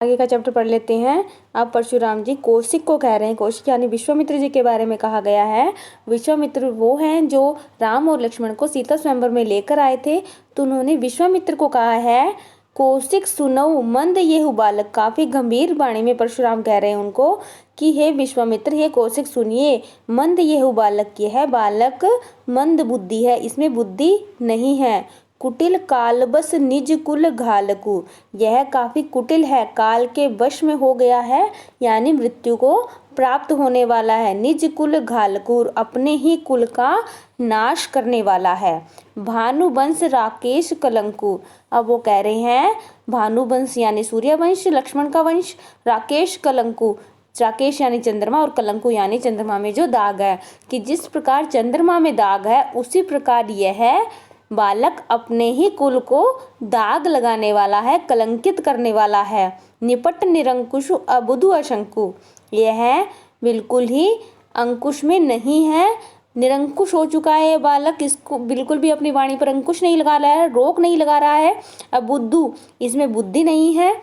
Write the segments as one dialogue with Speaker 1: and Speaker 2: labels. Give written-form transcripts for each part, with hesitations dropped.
Speaker 1: आगे का चैप्टर पढ़ लेते हैं। अब परशुराम जी कौशिक को कह रहे हैं। कौशिक यानी विश्वामित्र जी के बारे में कहा गया है। विश्वामित्र वो हैं जो राम और लक्ष्मण को सीता स्वयंवर में लेकर आए थे। तो उन्होंने विश्वामित्र को कहा है, कौशिक सुनऊ मंद येहु बालक। काफी गंभीर वाणी में परशुराम कह रहे हैं उनको कि हे विश्वामित्र, हे कौशिक सुनिए, मंद येहु बालक, यह बालक मंद बुद्धि है, इसमें बुद्धि नहीं है। कुटिल कालबस निज कुल घालकू, यह काफी कुटिल है, काल के वश में हो गया है, यानी मृत्यु को प्राप्त होने वाला है। निज कुल घालकू, अपने ही कुल का नाश करने वाला है। भानुवंश राकेश कलंकु, अब वो कह रहे हैं भानुवंश यानी सूर्यवंश, लक्ष्मण का वंश, राकेश कलंकु, राकेश यानी चंद्रमा और कलंकु यानी चंद्रमा में जो दाग है, कि जिस प्रकार चंद्रमा में दाग है उसी प्रकार यह बालक अपने ही कुल को दाग लगाने वाला है, कलंकित करने वाला है। निपट निरंकुश अबुधु अशंकु, यह बिल्कुल ही अंकुश में नहीं है, निरंकुश हो चुका है बालक, इसको बिल्कुल भी अपनी वाणी पर अंकुश नहीं लगा रहा है, रोक नहीं लगा रहा है। अबुद्धू, इसमें बुद्धि नहीं है।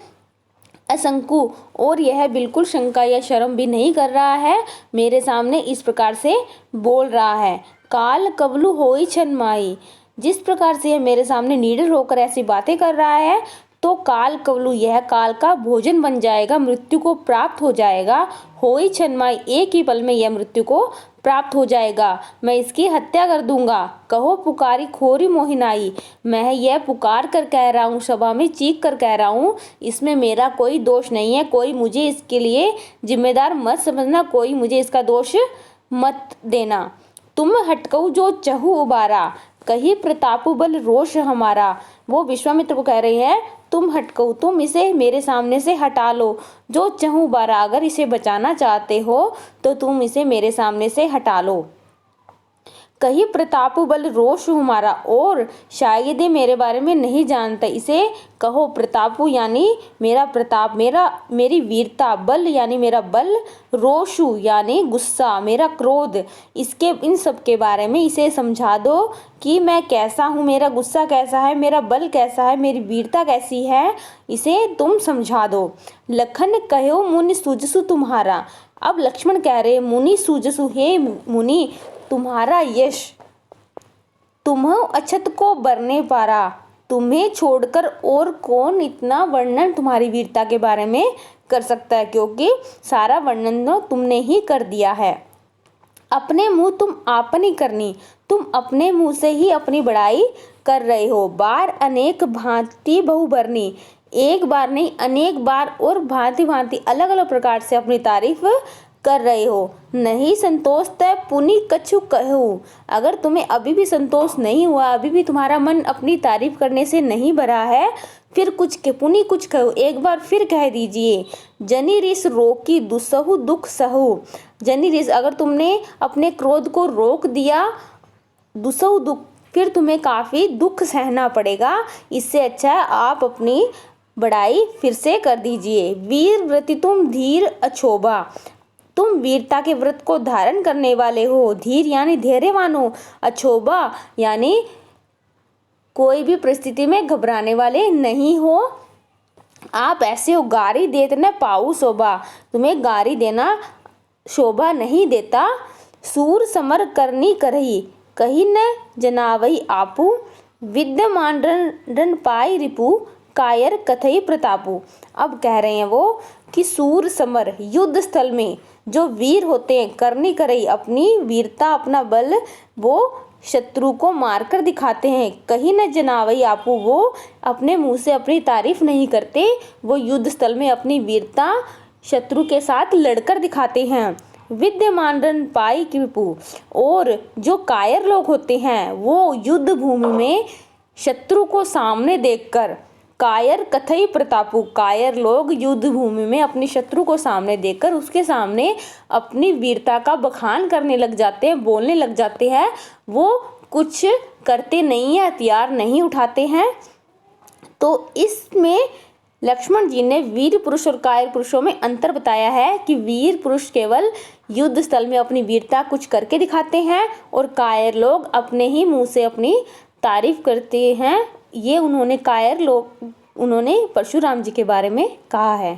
Speaker 1: असंकु, और यह बिल्कुल शंका या शर्म भी नहीं कर रहा है, मेरे सामने इस प्रकार से बोल रहा है। काल कबलु होई छन माई, जिस प्रकार से यह मेरे सामने निडर होकर ऐसी बातें कर रहा है, तो काल कवलु, यह काल का भोजन बन जाएगा, मृत्यु को प्राप्त हो जाएगा। होई छन्माई, एक ही पल में यह मृत्यु को प्राप्त हो जाएगा, मैं इसकी हत्या कर दूंगा। कहो पुकारी खोरी मोहिनाई, मैं यह पुकार कर कह रहा हूँ, सभा में चीख कर कह रहा हूँ, इसमें मेरा कोई दोष नहीं है, कोई मुझे इसके लिए जिम्मेदार मत समझना, कोई मुझे इसका दोष मत देना। तुम हटकऊ जो चहु उबारा, कही प्रतापु बल रोष हमारा, वो विश्वामित्र को कह रही है, तुम हटकऊ, तुम इसे मेरे सामने से हटा लो, जो चहु बारा, अगर इसे बचाना चाहते हो तो तुम इसे मेरे सामने से हटा लो। कही प्रतापु बल रोष हमारा, और शायद ये मेरे बारे में नहीं जानता, इसे कहो प्रतापु यानी मेरा प्रताप, मेरी वीरता, बल यानी मेरा बल, रोषु यानी गुस्सा, मेरा क्रोध, इसके इन सब के बारे में इसे समझा दो कि मैं कैसा हूँ, मेरा गुस्सा कैसा है, मेरा बल कैसा है, मेरी वीरता कैसी है, इसे तुम समझा दो। लखन कहो मुनि सुजसु तुम्हारा, अब लक्ष्मण कह रहे मुनि सुजसु, हे मुनि तुम्हारा यश, तुम अछत को बरने पारा, तुम्हें छोड़कर और कौन इतना वर्णन तुम्हारी वीरता के बारे में कर सकता है, क्योंकि सारा वर्णन तो तुमने ही कर दिया है। अपने मुंह तुम आपनी करनी, तुम अपने मुंह से ही अपनी बड़ाई कर रहे हो। बार अनेक भांति बहु बरनी, एक बार नहीं अनेक बार और भांति भांति अलग अलग प्रकार से अपनी तारीफ कर रहे हो। नहीं संतोष तय पुनि कछु कहूँ, अगर तुम्हें अभी भी संतोष नहीं हुआ, अभी भी तुम्हारा मन अपनी तारीफ करने से नहीं भरा है, फिर कुछ के पुनि कुछ कहूँ, एक बार फिर कह दीजिए। जनि रिस रोकी दुसहु दुख सहु, जनि रिस, अगर तुमने अपने क्रोध को रोक दिया, दुसहु दुख, फिर तुम्हें काफी दुख सहना पड़ेगा, इससे अच्छा है आप अपनी बड़ाई फिर से कर दीजिए। वीर व्रति तुम धीर अछोभा, तुम वीरता के व्रत को धारण करने वाले हो, धीर यानी धैर्यवान हो, अछोभा यानी कोई भी परिस्थिति में घबराने वाले नहीं हो, आप ऐसे हो। गारी देते न पाऊ शोभा, तुम्हें गारी देना शोभा नहीं देता। सूर समर करनी करही, कही न जनावई आपू, विद्यमान रन पाई रिपु, कायर कथई प्रतापु। अब कह रहे हैं वो कि सूर समर, युद्ध स्थल में जो वीर होते हैं, करनी करई, अपनी वीरता अपना बल वो शत्रु को मारकर दिखाते हैं। कहीं न जनावई आपू, वो अपने मुंह से अपनी तारीफ नहीं करते, वो युद्ध स्थल में अपनी वीरता शत्रु के साथ लड़कर दिखाते हैं। विद्यमान रन पाई कृपु, और जो कायर लोग होते हैं वो युद्ध भूमि में शत्रु को सामने देखकर, कायर कथई प्रतापु, कायर लोग युद्ध भूमि में अपने शत्रु को सामने देखकर उसके सामने अपनी वीरता का बखान करने लग जाते हैं, बोलने लग जाते हैं, वो कुछ करते नहीं है, हथियार नहीं उठाते हैं। तो इसमें लक्ष्मण जी ने वीर पुरुष और कायर पुरुषों में अंतर बताया है कि वीर पुरुष केवल युद्ध स्थल में अपनी वीरता कुछ करके दिखाते हैं, और कायर लोग अपने ही मुंह से अपनी तारीफ करते हैं। ये उन्होंने कायर लोग, उन्होंने परशुराम जी के बारे में कहा है।